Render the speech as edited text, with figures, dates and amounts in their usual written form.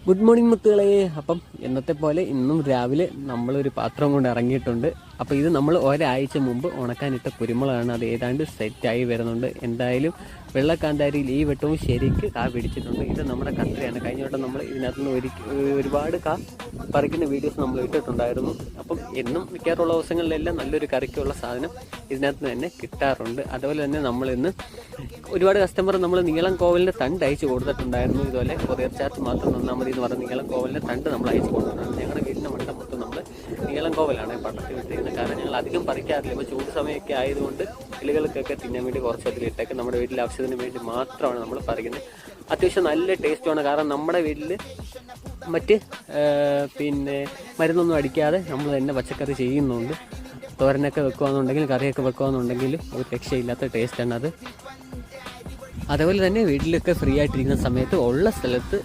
Good morning മുത്തുകളെ. അപ്പം എന്നത്തെ പോലെ ഇന്നും രാവിലെ നമ്മളൊരു പാത്രം കൊണ്ട് ഇറങ്ങിയിട്ടുണ്ട്. അപ്പോൾ ഇത് നമ്മൾ ഒരാഴ്ച മുമ്പ് ഉണക്കാനിട്ട കുരുമുളകാണ്. അത് ഏതാണ്ട് സെറ്റായി വരുന്നുണ്ട്. എന്തായാലും വെള്ളക്കാന്താരിയിൽ ഈ വട്ടവും ശരിക്ക് കാ പിടിച്ചിട്ടുണ്ട്. ഇത് നമ്മുടെ കത്രിയാണ്. കഴിഞ്ഞ വട്ടം നമ്മൾ ഇതിനകത്ത് നിന്ന് ഒരുപാട് കാ പറിക്കുന്ന വീഡിയോസ് നമ്മൾ ഇട്ടിട്ടുണ്ടായിരുന്നു. അപ്പം എന്നും മിക്കാറുള്ള ദിവസങ്ങളിലെല്ലാം നല്ലൊരു കറിക്കുള്ള സാധനം ഇതിനകത്ത് തന്നെ കിട്ടാറുണ്ട്. അതുപോലെ തന്നെ നമ്മളിന്ന് ഒരുപാട് കസ്റ്റമർ നമ്മൾ നീളം കോവലിൻ്റെ തണ്ട് അയച്ചു കൊടുത്തിട്ടുണ്ടായിരുന്നു. ഇതുപോലെ കൊറിയർ ചാർജ് മാത്രം തന്നാൽ മതി എന്ന് പറഞ്ഞ് നീളം കോവലിൻ്റെ തണ്ട് നമ്മൾ അയച്ചു കൊടുത്തിട്ടുണ്ട്. ഞങ്ങളുടെ വീടിൻ്റെ മണ്ട മൊത്തം നമ്മൾ നീളം കോവലാണ് പണ്ടത്തിൽ വിട്ടിരിക്കുന്നത്. കാരണം ഞങ്ങൾ അധികം പറിക്കാറില്ല. ഇപ്പോൾ ചൂട് സമയമൊക്കെ ആയതുകൊണ്ട് കിളികൾക്കൊക്കെ തിന്നാൻ വേണ്ടി കുറച്ച് അതിലിട്ടേക്ക് നമ്മുടെ വീട്ടിലെ ആവശ്യത്തിന് വേണ്ടി മാത്രമാണ് നമ്മൾ പറിക്കുന്നത്. അത്യാവശ്യം നല്ല ടേസ്റ്റുമാണ്. കാരണം നമ്മുടെ വീട്ടിൽ മറ്റ് മരുന്നൊന്നും അടിക്കാതെ നമ്മൾ തന്നെ പച്ചക്കറി ചെയ്യുന്നുണ്ട്. തോരനൊക്കെ വെക്കുകയെന്നുണ്ടെങ്കിൽ കറിയൊക്കെ വെക്കുകയെന്നുണ്ടെങ്കിൽ ഒരു രക്ഷയില്ലാത്ത ടേസ്റ്റാണ് അത്. അതേപോലെ തന്നെ വീട്ടിലൊക്കെ ഫ്രീ ആയിട്ടിരിക്കുന്ന സമയത്ത് ഉള്ള സ്ഥലത്ത്